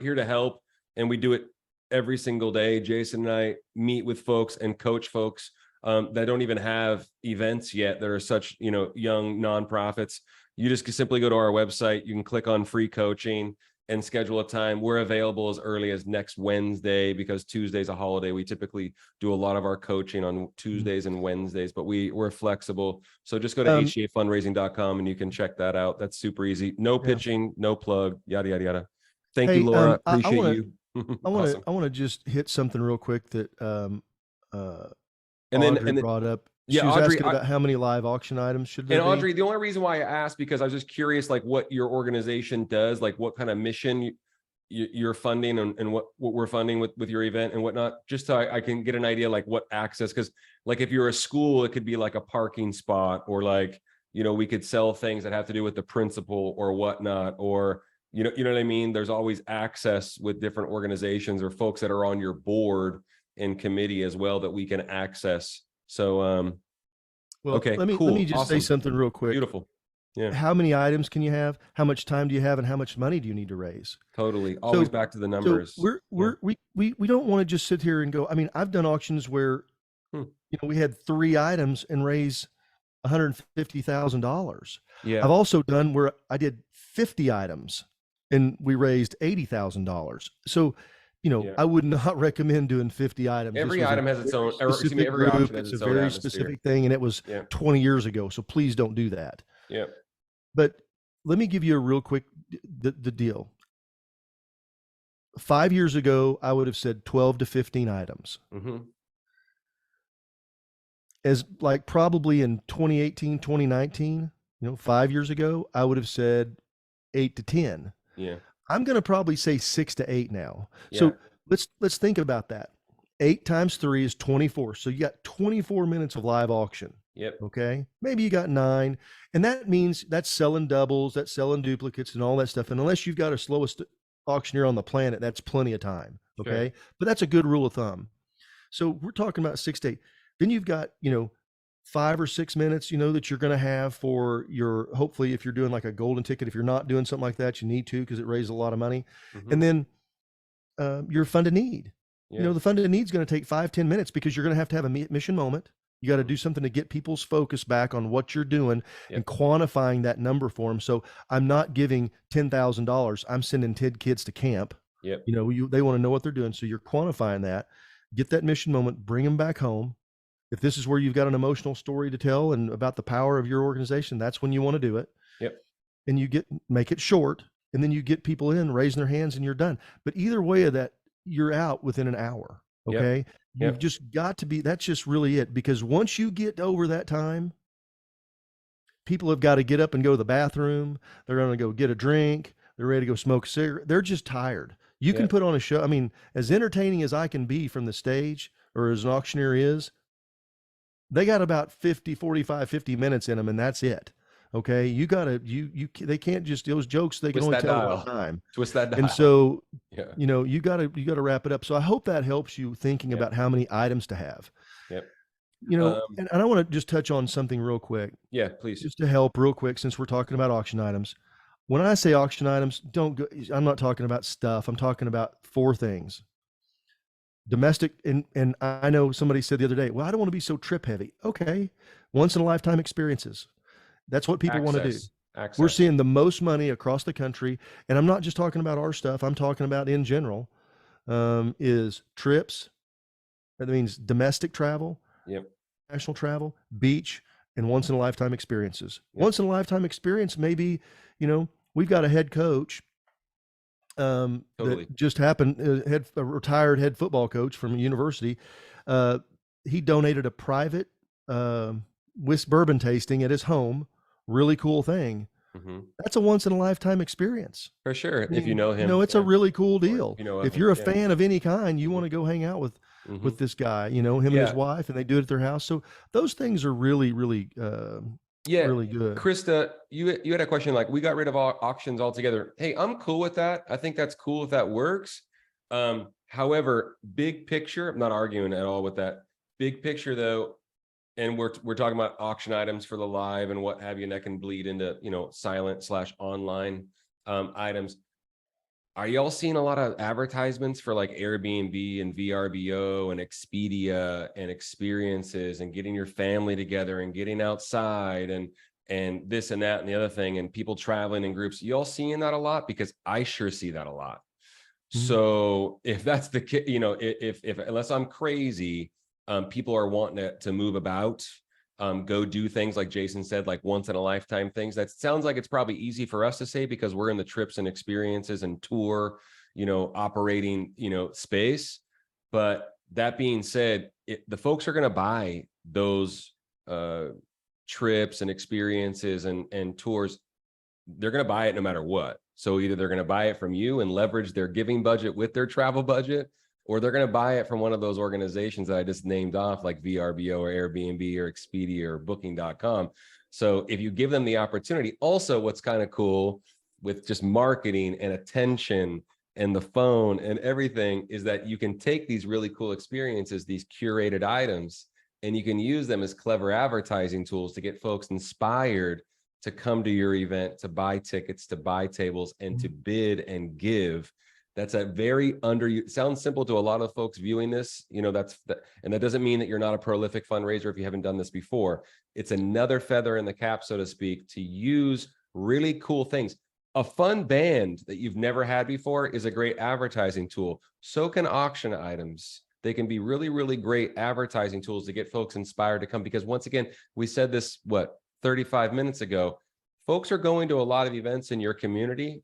here to help, and we do it every single day. Jason and I meet with folks and coach folks that don't even have events yet, that are such, young nonprofits. You just simply go to our website. You can click on free coaching and schedule a time. We're available as early as next Wednesday because Tuesday's a holiday. We typically do a lot of our coaching on Tuesdays and Wednesdays, but we're flexible. So just go to hcafundraising.com and you can check that out. That's super easy. No pitching, no plug, yada, yada, yada. Thank you, Laura. Appreciate you. I want to just hit something real quick that Audrey brought up. She was Audrey, asking about how many live auction items should there be. And Audrey, the only reason why I asked, because I was just curious, like what your organization does, like what kind of mission you're funding and what we're funding with your event and whatnot, just so I can get an idea, like what access, because like if you're a school, it could be like a parking spot, or like, we could sell things that have to do with the principal or whatnot, or, you know what I mean? There's always access with different organizations or folks that are on your board and committee as well that we can access. So, okay, let me just say something real quick. Beautiful. Yeah. How many items can you have? How much time do you have? And how much money do you need to raise? Totally. Always back to the numbers. So we don't want to just sit here and go. I mean, I've done auctions where, we had 3 items and raised $150,000. Yeah. I've also done where I did 50 items and we raised $80,000. So, I would not recommend doing 50 items. Every item has its own, every auction has its own very specific thing, and it was 20 years ago. So please don't do that. Yeah. But let me give you a real quick the deal. 5 years ago, I would have said 12 to 15 items. As like probably in 2018, 2019, 5 years ago, I would have said 8 to 10. Yeah. I'm going to probably say 6 to 8 now. Yeah. So let's think about that. 8 times 3 is 24. So you got 24 minutes of live auction. Yep. Okay. Maybe you got 9. And that means that's selling doubles, that's selling duplicates and all that stuff. And unless you've got a slowest auctioneer on the planet, that's plenty of time. Sure. Okay. But that's a good rule of thumb. So we're talking about 6 to 8. Then you've got, 5 or 6 minutes, that you're going to have for your, hopefully, if you're doing like a golden ticket. If you're not doing something like that, you need to, because it raises a lot of money. Mm-hmm. And then your fund of need. Yeah. The fund of need is going to take 5-10 minutes, because you're going to have a mission moment. You got to do something to get people's focus back on what you're doing, Yep. and quantifying that number for them. So I'm not giving $10,000. I'm sending 10 kids to camp. Yep. They want to know what they're doing. So you're quantifying that, get that mission moment, bring them back home. If this is where you've got an emotional story to tell and about the power of your organization, that's when you want to do it. Yep. And make it short, and then you get people in raising their hands, and you're done. But either way of that, you're out within an hour. Okay. Yep. You've just got to be, that's just really it. Because once you get over that time, people have got to get up and go to the bathroom. They're going to go get a drink. They're ready to go smoke a cigarette. They're just tired. You can Yep. put on a show. I mean, as entertaining as I can be from the stage, or as an auctioneer is, they got about 50 minutes in them, and that's it. Okay. You gotta, they can't just, those jokes, they can Twist only that tell dial. one time. Twist that dial. And so, Yeah. you gotta wrap it up. So I hope that helps you thinking Yep. about how many items to have. Yep. And I want to just touch on something real quick, Yeah, please. just to help real quick, since we're talking about auction items. When I say auction items, don't go, I'm not talking about stuff. I'm talking about 4 things. Domestic, and I know somebody said the other day, well, I don't want to be so trip heavy. Okay. Once in a lifetime experiences. That's what people want to do. Access. We're seeing the most money across the country. And I'm not just talking about our stuff. I'm talking about in general, is trips. That means domestic travel, Yep. national travel, beach, and once in a lifetime experiences. Yep. Once in a lifetime experience, maybe, we've got a head coach Totally. that just happened, a retired head football coach from a university. He donated a private whisk bourbon tasting at his home. Really cool thing. Mm-hmm. That's a once in a lifetime experience. For sure. I mean, if you know him, it's a really cool Or deal. you know of If him, you're a yeah. fan of any kind, you Mhm. want to go hang out with Mhm. this guy, him and Yeah. his wife, and they do it at their house. So those things are really, really, Yeah. really good. Krista, you had a question like, we got rid of all auctions altogether. Hey, I'm cool with that. I think that's cool if that works. However, big picture, I'm not arguing at all with that. Big picture though, and we're talking about auction items for the live and what have you, and that can bleed into silent/online items. Are y'all seeing a lot of advertisements for like Airbnb and VRBO and Expedia and experiences and getting your family together and getting outside and this and that and the other thing, and people traveling in groups? Y'all seeing that a lot? Because I sure see that a lot. So if that's the if unless I'm crazy, people are wanting to move about, go do things like Jason said, like once in a lifetime things. That sounds like it's probably easy for us to say because we're in the trips and experiences and tour, operating, space. But that being said, the folks are going to buy those trips and experiences and tours. They're going to buy it no matter what. So either they're going to buy it from you and leverage their giving budget with their travel budget, or they're going to buy it from one of those organizations that I just named off, like VRBO or Airbnb or Expedia or Booking.com. So if you give them the opportunity, also what's kind of cool with just marketing and attention and the phone and everything is that you can take these really cool experiences, these curated items, and you can use them as clever advertising tools to get folks inspired to come to your event, to buy tickets, to buy tables, and to bid and give. That's a very sounds simple to a lot of folks viewing this, and that doesn't mean that you're not a prolific fundraiser if you haven't done this before. It's another feather in the cap, so to speak, to use really cool things. A fun band that you've never had before is a great advertising tool. So can auction items. They can be really, really great advertising tools to get folks inspired to come, because once again, we said this, 35 minutes ago, folks are going to a lot of events in your community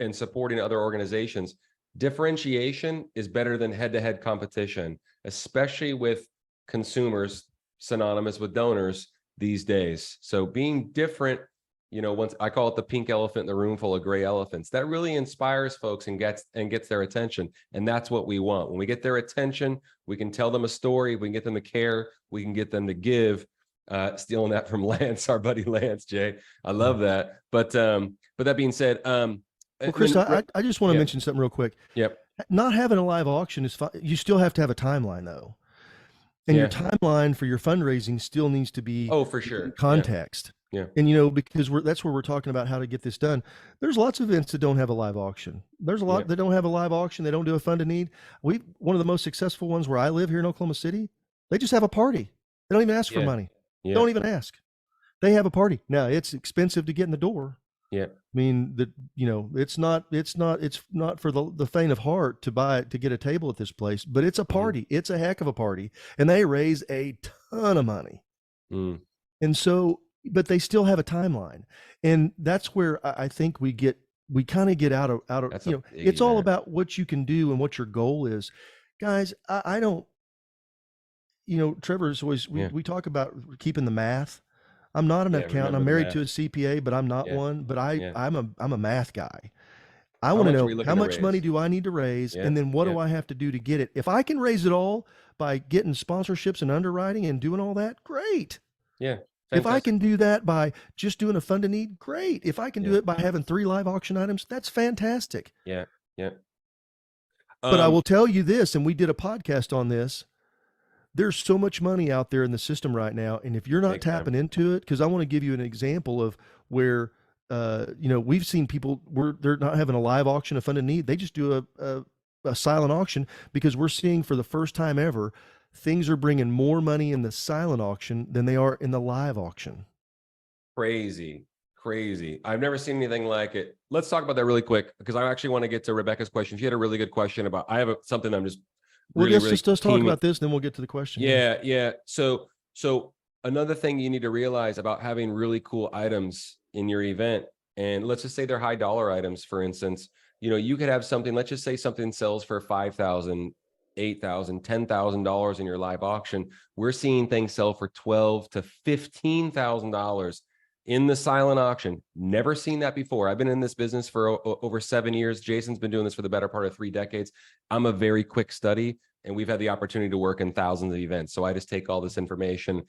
and supporting other organizations. Differentiation is better than head-to-head competition, especially with consumers synonymous with donors these days. So being different once I call it the pink elephant in the room full of gray elephants, that really inspires folks and gets their attention. And that's what we want. When we get their attention, we can tell them a story, we can get them to care, we can get them to give. Stealing that from Lance, our buddy Lance, Jay. I Yeah. love that. But that being said, Well, and Chris, then I just want to yeah, mention something real quick. yep, Not having a live auction is fine. You still have to have a timeline though. And your yeah. timeline for your fundraising still needs to be Oh, for in sure. Yeah, context. yeah, And because that's where we're talking about how to get this done. There's lots of events that don't have a live auction. There's a yeah, lot that don't have a live auction. They don't do a fund to need. One of the most successful ones where I live here in Oklahoma City, they just have a party. They don't even ask for yeah, money. yeah, Don't even ask. They have a party. Now it's expensive to get in the door. yeah. I mean that it's not for the faint of heart to get a table at this place, but it's a Mhm. party. It's a heck of a party, and they raise a ton of money. Mm, And so, but they still have a timeline, and that's where I think we kind of get out of that's a it's biggie all there. about what you can do and what your goal is, guys. I don't Trevor's always Yeah, we talk about keeping the math. I'm not an yeah. accountant. Remember I'm the married math. to a CPA, but I'm not Yeah, one. But yeah. I'm a math guy. I How want to much are know we how looking to much money raise? do I need to raise, Yeah, and then what yeah, do I have to do to get it? If I can raise it all by getting sponsorships and underwriting and doing all that, great. yeah. If I Fantastic. can do that by just doing a fund to need, great. If I can do Yeah, it by having 3 live auction items, that's fantastic. yeah, yeah. But I Um, will tell you this, and we did a podcast on this. There's so much money out there in the system right now, and if you're not big time. tapping into it, because I want to give you an example of where we've seen people where they're not having a live auction of fund to need. They just do a silent auction because we're seeing for the first time ever, things are bringing more money in the silent auction than they are in the live auction. Crazy, crazy. I've never seen anything like it. Let's talk about that really quick because I actually want to get to Rebecca's question. She had a really good question about. I have something I'm just Well, really, let's really just let's talk keen. about this, then we'll get to the question. Yeah. Yeah, yeah. So another thing you need to realize about having really cool items in your event, and let's just say they're high dollar items, for instance, you could have something, let's just say something sells for 5,000, 8,000, $10,000 in your live auction. We're seeing things sell for 12 to $15,000 in the silent auction. Never seen that before. I've been in this business for over 7 years. Jason's been doing this for the better part of 3 decades. I'm a very quick study, and we've had the opportunity to work in thousands of events. So I just take all this information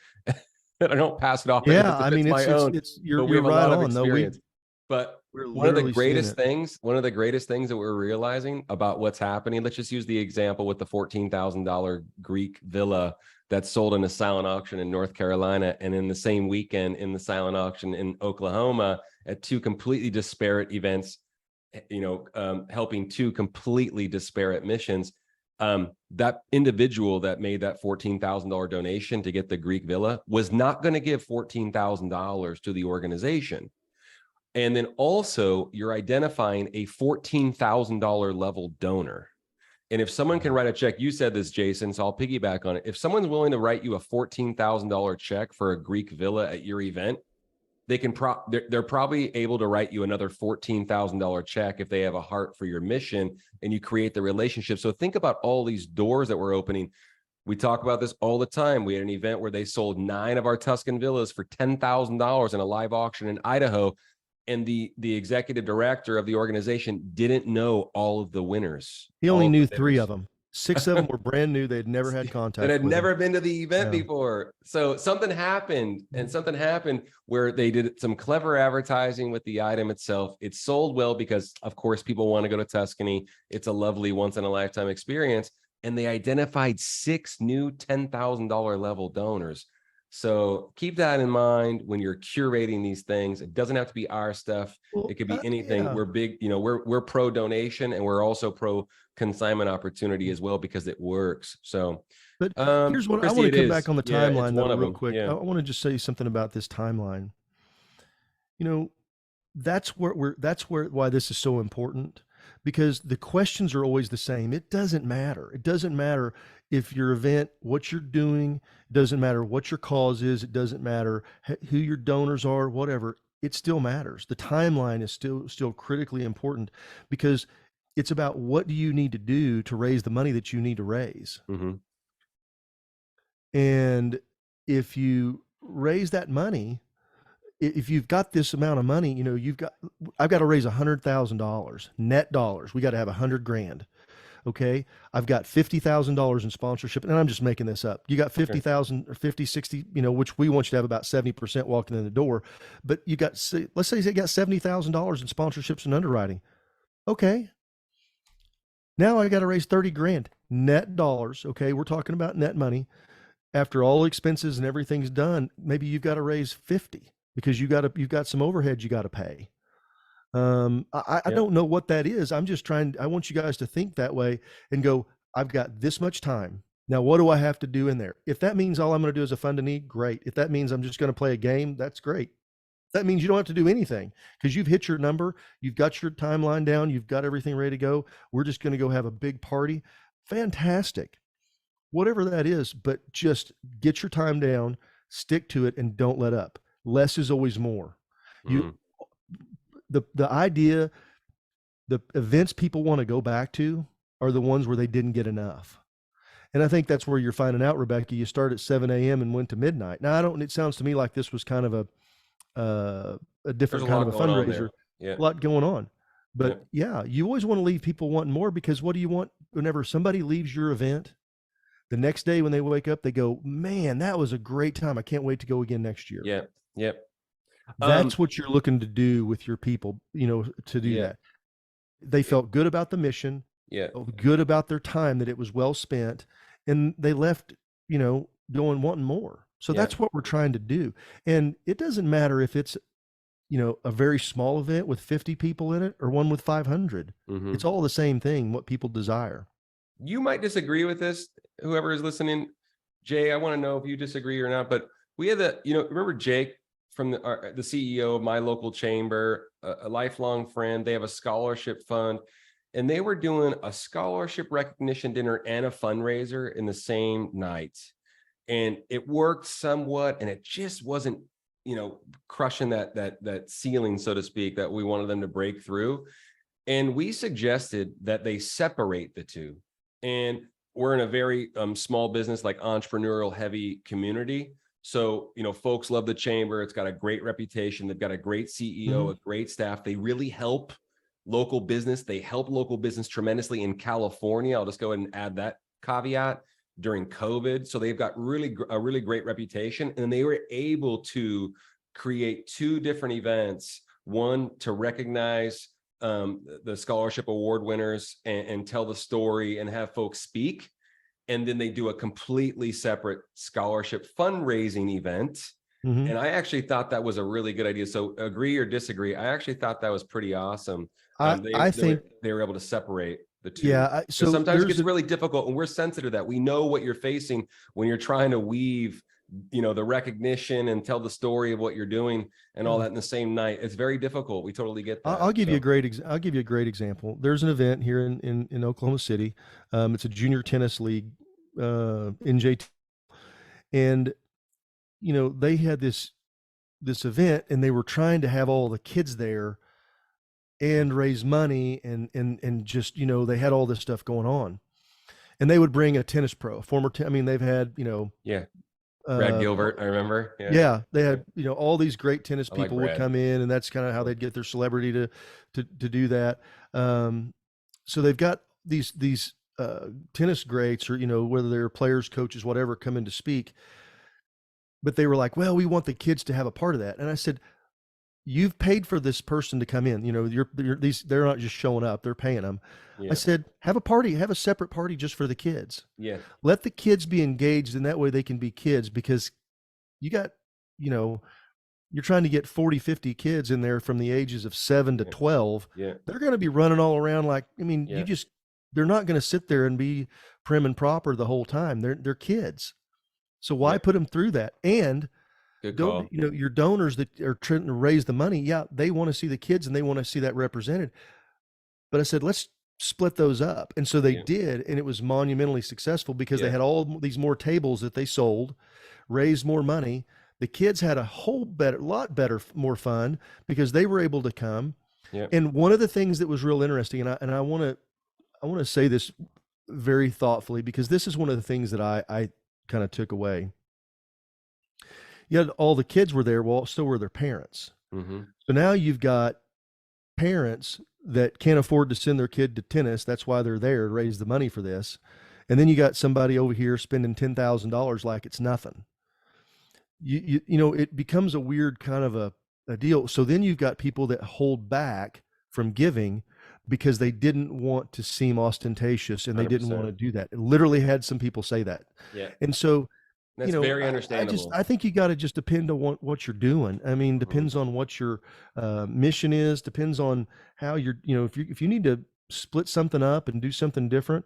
and I don't pass it off Yeah, as if I it's mean my own, it's but we you're have a right lot of on though. experience. But We're one of the literally seeing greatest it. things, one of the greatest things that we're realizing about what's happening, let's just use the example with the $14,000 Greek villa that sold in a silent auction in North Carolina, and in the same weekend in the silent auction in Oklahoma at two completely disparate events, helping two completely disparate missions. That individual that made that $14,000 donation to get the Greek villa was not going to give $14,000 to the organization. And then also, you're identifying a $14,000 level donor. And if someone can write a check, you said this, Jason, so I'll piggyback on it. If someone's willing to write you a $14,000 check for a Greek villa at your event, they're probably able to write you another $14,000 check if they have a heart for your mission and you create the relationship. So think about all these doors that we're opening. We talk about this all the time. We had an event where they sold 9 of our Tuscan villas for $10,000 in a live auction in Idaho. And the executive director of the organization didn't know all of the winners, He all only of knew the 3 of bidders. them. 6 of them were brand new. They'd never had That contact had with him. never been to the event Yeah. before. So something happened, and something happened where they did some clever advertising with the item itself. It sold well because, of course, people want to go to Tuscany. It's a lovely once in a lifetime experience. And they identified 6 new $10,000 level donors. So keep that in mind when you're curating these things. It doesn't have to be our stuff. Well, It could be anything. yeah. We're big, we're pro donation, and we're also pro consignment opportunity as well because it works. So, But here's what I Christy, want to it come back is. on the Yeah, it's timeline though, one of real them. quick. Yeah. I want to just say something about this timeline. You know, that's where why this is so important, because the questions are always the same. It doesn't matter. It doesn't matter if your event, what you're doing, it doesn't matter what your cause is, it doesn't matter who your donors are, whatever. It still matters. The timeline is still critically important because it's about what do you need to do to raise the money that you need to raise. Mm-hmm. And if you raise that money, if you've got this amount of money, I've got to raise $100,000 net dollars. We got to have 100 grand. Okay. I've got $50,000 in sponsorship, and I'm just making this up. You got Sure. 50,000 or 50, 60, which we want you to have about 70% walking in the door. But let's say you got $70,000 in sponsorships and underwriting. Okay. Now I got to raise 30 grand net dollars. Okay. We're talking about net money. After all expenses and everything's done, maybe you've got to raise 50 because you've got some overhead you got to pay. I Yeah. don't know what that is. I want you guys to think that way and go, I've got this much time. Now, what do I have to do in there? If that means all I'm going to do is a fund a need, great. If that means I'm just going to play a game, that's great. That means you don't have to do anything because you've hit your number. You've got your timeline down. You've got everything ready to go. We're just going to go have a big party. Fantastic. Whatever that is, but just get your time down, stick to it, and don't let up. Less is always more. You, Mm. the idea, the events people want to go back to are the ones where they didn't get enough. And I think that's where you're finding out, Rebecca. You start at 7 a.m. and went to midnight. Now, I don't. It sounds to me like this was kind of a There's a different kind of lot a going on fundraiser, there. Yeah. a lot going on. Yeah. But yeah, you always want to leave people wanting more because what do you want whenever somebody leaves your event? The next day when they wake up, they go, "Man, that was a great time. I can't wait to go again next year." Yeah. Yep. That's what you're looking to do with your people, to do Yeah. that. They It- felt good about the mission, yeah. felt good about their time, that it was well spent, and they left, going wanting more. So Yeah. that's what we're trying to do. And it doesn't matter if it's, a very small event with 50 people in it or one with 500. It's Hmm. all the same thing, what people desire. You might disagree with this, whoever is listening. Jay, I want to know if you disagree or not, but we had remember Jake from the CEO of my local chamber, a lifelong friend. They have a scholarship fund, and they were doing a scholarship recognition dinner and a fundraiser in the same night. And it worked somewhat, and it just wasn't, crushing that ceiling, so to speak, that we wanted them to break through. And we suggested that they separate the two. And we're in a very small business, like entrepreneurial heavy community. So, folks love the chamber. It's got a great reputation. They've got a great CEO, Mhm. a great staff. They really help local business. They help local business tremendously in California. I'll just go ahead and add that caveat during COVID. So they've got a really great reputation. And they were able to create two different events, one to recognize the scholarship award winners and tell the story and have folks speak. And then they do a completely separate scholarship fundraising event. Mhm. And I actually thought that was a really good idea. So agree or disagree, I actually thought that was pretty awesome. They I they were think, they were able to separate the two. yeah, Because so sometimes it gets really difficult, and we're sensitive to that. We know what you're facing when you're trying to weave, the recognition and tell the story of what you're doing and all yeah. that in the same night. It's very difficult. We totally get that. I'll give you a So great I'll give you a great example. There's an event here in Oklahoma City. It's a junior tennis league, NJT, and they had this event, and they were trying to have all the kids there and raise money, and just they had all this stuff going on, and they would bring a tennis pro, I mean, they've had yeah, Brad uh, Gilbert, I remember. Yeah, yeah, they yeah. had, all these great tennis I like people would Brad. come in, and that's kind of how Yeah, they'd get their celebrity to do that. Um, so they've got these tennis greats, or whether they're players, coaches, whatever, come in to speak. But they were like, "Well, we want the kids to have a part of that." And I said, "You've paid for this person to come in. They're not just showing up; they're paying them." I yeah, said, "Have a party, have a separate party just for the kids. yeah, Let the kids be engaged, and that way they can be kids, because you got, you know." You're trying to get 40, 50 kids in there from the ages of 7 to yeah, 12. yeah, They're going to be running all around like, I mean, yeah, they're not going to sit there and be prim and proper the whole time. They're kids. So why yeah. put them through that? And Good don't, call. your donors that are trying to raise the money, yeah, they want to see the kids and they want to see that represented. But I said, let's split those up. And so they Yeah, did. And it was monumentally successful because they yeah, had all these more tables that they sold, raised more money. The kids had a lot better, more fun because they were able to come. yeah. And one of the things that was real interesting, and I want to say this very thoughtfully, because this is one of the things that I kind of took away. You had all the kids were there, well, so were their parents. Mm-hmm. So now you've got parents that can't afford to send their kid to tennis. That's why they're there to raise the money for this. And then you got somebody over here spending $10,000 like it's nothing. It becomes a weird kind of a deal. So then you've got people that hold back from giving because they didn't want to seem ostentatious and they didn't want 100%. to do that. It literally had some people say that. Yeah. And so, That's very I understandable. think you got to just depend on what you're doing. I mean, Mm-hmm. depends on what your mission is, depends on how if you need to split something up and do something different.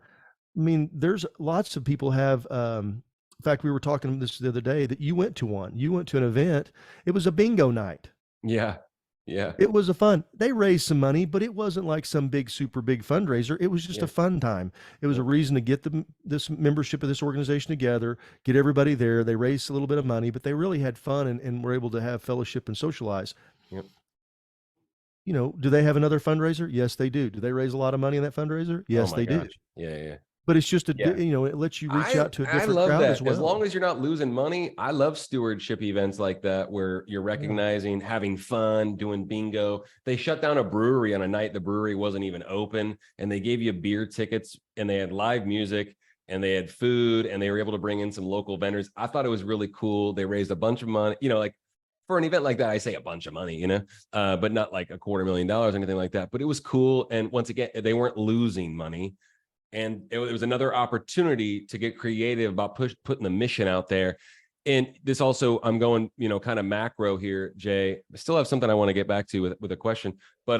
I mean, there's lots of people have. In fact, we were talking this the other day that you went to one. You went to an event. It was a bingo night. Yeah. Yeah. It was a fun. They raised some money, but it wasn't like some big, super big fundraiser. It was just a Yeah. fun time. It was a Yep. reason to get this membership of this organization together, get everybody there. They raised a little bit of money, but they really had fun and were able to have fellowship and socialize. Yep. Do they have another fundraiser? Yes, they do. Do they raise a lot of money in that fundraiser? Oh Yes, my they do. gosh. Yeah. Yeah. But it's just Yeah. it lets you reach I out to a I different love crowd as that. As long well. as you're not losing money, I love stewardship events like that where you're Yeah. recognizing, having fun, doing bingo. They shut down a brewery on a night the brewery wasn't even open, and they gave you beer tickets, and they had live music, and they had food, and they were able to bring in some local vendors. I thought it was really cool. They raised a bunch of money, like for an event like that, I say a bunch of money, but not like $250,000 or anything like that. But it was cool. And once again, they weren't losing money, and it was another opportunity to get creative about putting the mission out there. And this also, I'm going, kind of macro here, Jay. I still have something I want to get back to with a question, but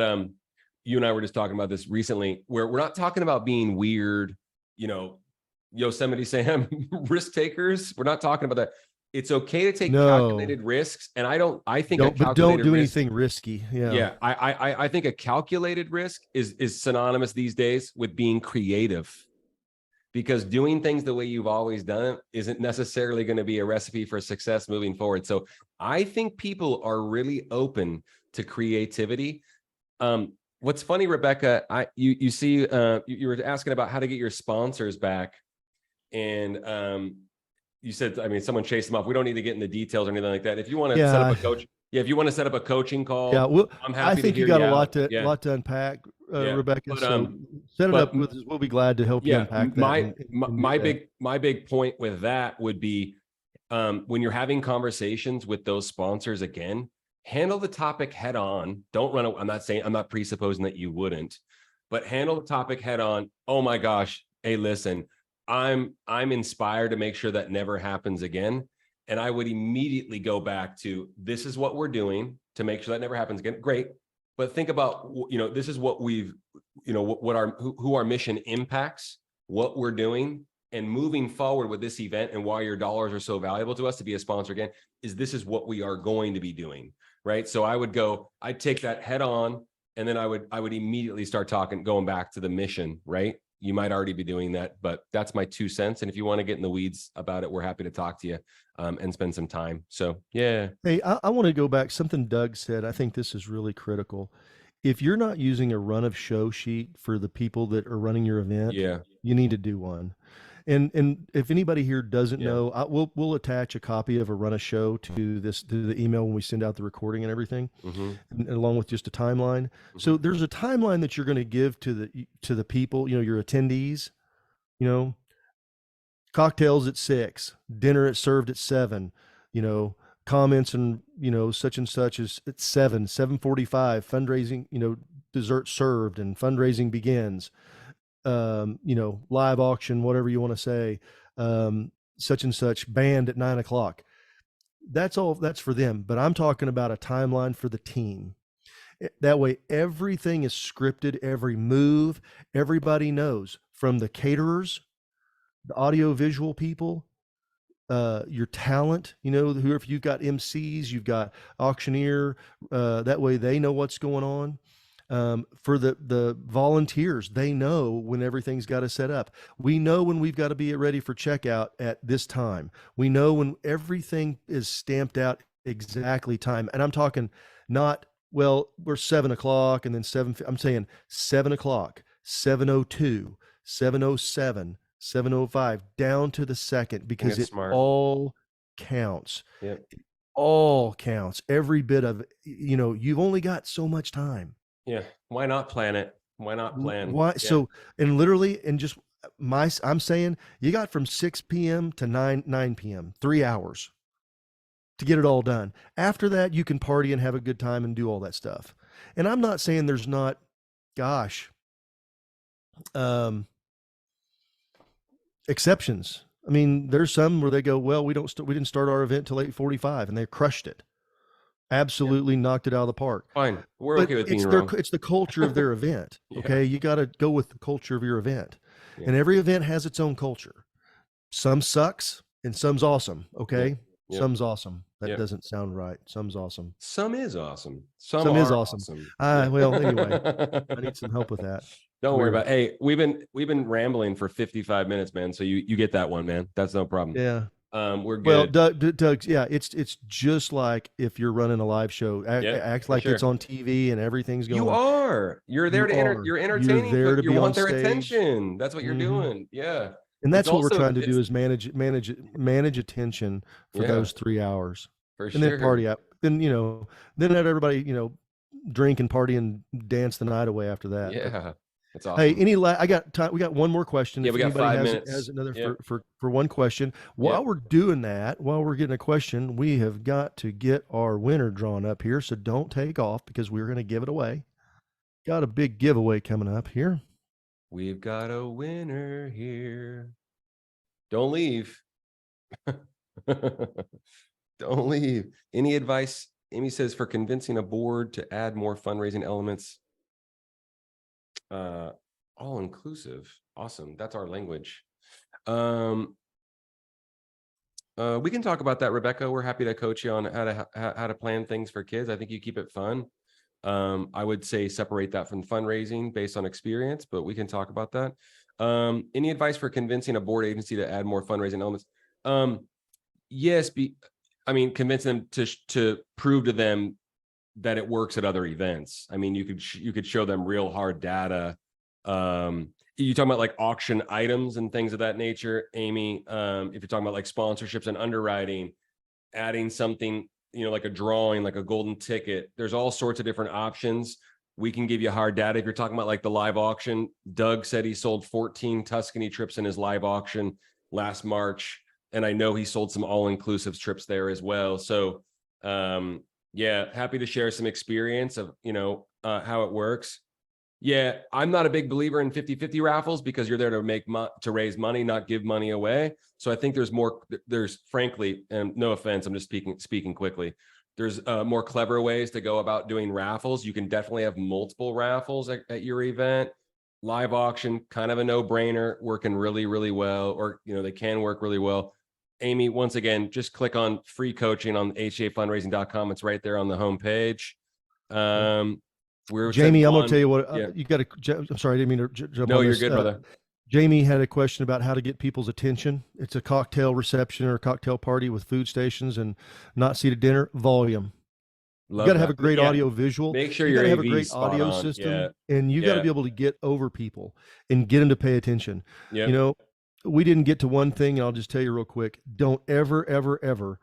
you and I were just talking about this recently, where we're not talking about being weird, you know, Yosemite Sam risk takers. We're not talking about that. It's okay to take No, calculated risks, and I think a don't calculated do risk. anything risky. Yeah. Yeah, I think a calculated risk is synonymous these days with being creative, because doing things the way you've always done it isn't necessarily going to be a recipe for success moving forward. So I think people are really open to creativity. What's funny, Rebecca, you see, you were asking about how to get your sponsors back, and you said, I mean, someone chased them off. We don't need to get into details or anything like that. If you want to set up Yeah. a coach, yeah, if you want to set up a coaching Yeah. call, Well, I'm I happy to think you hear got you a out. Yeah, lot to unpack, yeah. Rebecca. But So set it but up with us. We'll be glad to help you yeah, unpack that and do that. my big point with that would be, when you're having conversations with those sponsors, again, handle the topic head on. Don't run. I'm not presupposing that you wouldn't, but handle the topic head on. Oh my gosh, hey, listen, I'm inspired to make sure that never happens again. And I would immediately go back to, this is what we're doing to make sure that never happens again. Great. But think about, this is what we've, what our, who our mission impacts, what we're doing, and moving forward with this event, and why your dollars are so valuable to us to be a sponsor again, this is what we are going to be doing. Right. So I'd take that head on, and then I would immediately start going back to the mission. Right. You might already be doing that, but that's my 2 cents. And if you want to get in the weeds about it, we're happy to talk to you, and spend some time. So, yeah. Hey, I want to go back. Something Doug said. I think this is really critical. If you're not using a run of show sheet for the people that are running your event, Yeah. you need to do one. And if anybody here doesn't Yeah. know, we'll attach a copy of a run of show to the email when we send out the recording and everything, Mm-hmm. and along with just a timeline. Mm-hmm. So there's a timeline that you're going to give to the people, your attendees. You know, cocktails at 6, dinner at served at 7, you know, comments and such and such is at 7:45, fundraising, dessert served and fundraising begins. Live auction, whatever you want to say, such and such band at 9 o'clock. That's for them. But I'm talking about a timeline for the team. That way, everything is scripted, every move, everybody knows, from the caterers, the audio visual people, your talent, who, if you've got MCs, you've got auctioneer, that way they know what's going on. For the volunteers, they know when everything's got to set up. We know when we've got to be ready for checkout at this time. We know when everything is stamped out exactly time. And I'm talking not, well, we're 7 o'clock and then I'm saying 7 o'clock, 7:02, 7:07, 7:05, down to the second, I think because it's it smart. all counts. Yeah. All counts. Every bit of it. You've only got so much time. Yeah. Why not plan it? Why not plan? Why? Yeah. So, and literally, and just I'm saying you got from 6 p.m. to 9 p.m., 3 hours to get it all done. After that, you can party and have a good time and do all that stuff. And I'm not saying there's not, gosh, um, exceptions. I mean, there's some where they go, well, we didn't start our event till 8:45, and they crushed it. Yeah. Absolutely knocked it out of the park. Fine. We're But okay with being wrong. it's the culture of their event. Yeah. Okay, you got to go with the culture of your event, Yeah. and every event has its own culture. Some sucks and some's awesome. Yep. Okay, Yep. some's awesome. That Yep. doesn't sound right. Some's awesome. Some is awesome. Some Some is are awesome. awesome. Yeah. Well, anyway, I need some help with that. Don't It's worry weird. about it. Hey, we've been rambling for 55 minutes, man. So you get that one, man. That's no problem. Yeah. We're Well, good. Doug, yeah, it's just like if you're running a live show. Yeah, Act for like it's sure. on TV and everything's You going. are. You're there to you're You're entertaining, there but to you be on want their stage. attention. That's what you're Hmm. doing. Yeah. And It's that's what we're also trying to do it's is manage attention for yeah, those 3 hours, for and then sure. party out. Then let everybody drink and party and dance the night away after that. But Yeah. That's hey, awesome. I got time. We got one more question. Yeah, If we got anybody 5 minutes. has another Yep. for one question, while Yep. we're doing that, while we're getting a question, we have got to get our winner drawn up here. So don't take off because we're going to give it away. Got a big giveaway coming up here. We've got a winner here. Don't leave. Don't leave. Any advice? Amy says for convincing a board to add more fundraising elements. All inclusive. Awesome. That's our language. We can talk about that, Rebecca. We're happy to coach you on how to plan things for kids. I think you keep it fun. I would say separate that from fundraising based on experience, but we can talk about that. Any advice for convincing a board agency to add more fundraising elements? Yes, convince them to prove to them that it works at other events. I mean, you could show them real hard data. You talking about like auction items and things of that nature, Amy. If you're talking about like sponsorships and underwriting, adding something, like a drawing, like a golden ticket, there's all sorts of different options. We can give you hard data. If you're talking about like the live auction, Doug said he sold 14 Tuscany trips in his live auction last March. And I know he sold some all-inclusive trips there as well. So yeah, happy to share some experience of, how it works. Yeah, I'm not a big believer in 50-50 raffles because you're there to to raise money, not give money away. So I think there's frankly, and no offense, I'm just speaking quickly. There's more clever ways to go about doing raffles. You can definitely have multiple raffles at your event. Live auction, kind of a no-brainer, working really, really well, or they can work really well. Amy, once again, just click on free coaching on hafundraising.com. It's right there on the homepage. We're said Jamie, I'm going to tell one. you what Yeah. you got to. I'm sorry, I didn't mean to jump No, on you're this. good, brother. Jamie had a question about how to get people's attention. It's a cocktail reception or a cocktail party with food stations and not seated dinner. Volume. You got Love to have a that. great Yeah. audio visual. Make sure You got your to have a AV great is spot audio on. Yeah. system, and you got to Yeah. be able to get over people and get them to pay attention. Yeah. We didn't get to one thing, and I'll just tell you real quick. Don't ever, ever, ever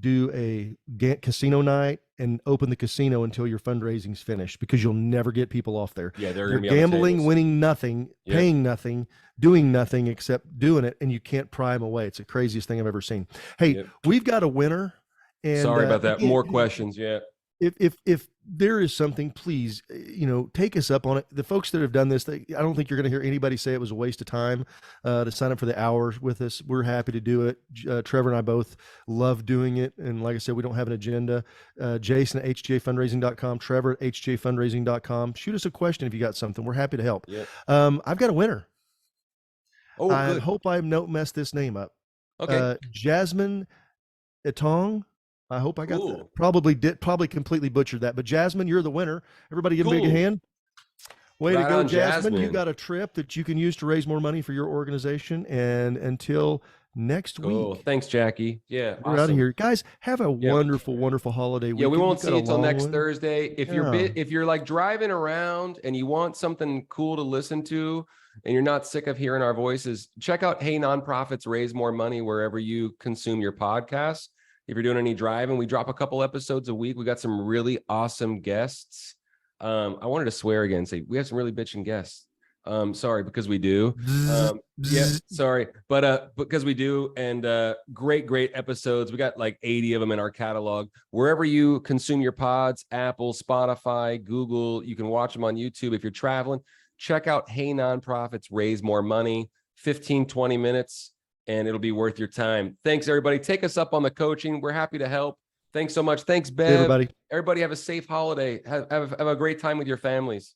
do a casino night and open the casino until your fundraising's finished because you'll never get people off there. Yeah. They're They're going to be on the gambling, tables. winning nothing, Yep. paying nothing, doing nothing except doing it, and you can't pry them away. It's the craziest thing I've ever seen. Hey, Yep. we've got a winner. And sorry about that. again, More questions. Yeah. if there is something, please, take us up on it. The folks that have done this, I don't think you're going to hear anybody say it was a waste of time to sign up for the hours with us. We're happy to do it. Trevor and I both love doing it. And like I said, we don't have an agenda. Jason at hjfundraising.com, Trevor at hjfundraising.com. Shoot us a question if you got something. We're happy to help. Yep. I've got a winner. Oh, I good. hope I don't mess this name up. Okay. Jasmine Etong. I hope I got Cool. that. Probably completely butchered that. But Jasmine, you're the winner. Everybody give a big Cool. hand. Way Right to go, on, Jasmine. You Jasmine. got a trip that you can use to raise more money for your organization. And until next Cool. week, Thanks, Jackie. Yeah. we're out of Awesome. here. Guys, have a Yeah. wonderful, wonderful holiday Yeah, weekend. we won't You've got see a you till long next one. Thursday. If Yeah. you're like driving around and you want something cool to listen to and you're not sick of hearing our voices, check out Hey Nonprofits Raise More Money wherever you consume your podcasts. If you're doing any driving, we drop a couple episodes a week. We got some really awesome guests. I wanted to swear again and say we have some really bitching guests. Sorry, because we do. Bzz, Yeah, bzz. sorry, but because we do, and great episodes. We got like 80 of them in our catalog. Wherever you consume your pods, Apple, Spotify, Google, you can watch them on YouTube. If you're traveling, check out Hey Nonprofits, Raise More Money, 15, 20 minutes, and it'll be worth your time. Thanks, everybody. Take us up on the coaching. We're happy to help. Thanks so much. Thanks, Hey, Bev. everybody. Everybody have a safe holiday. Have a great time with your families.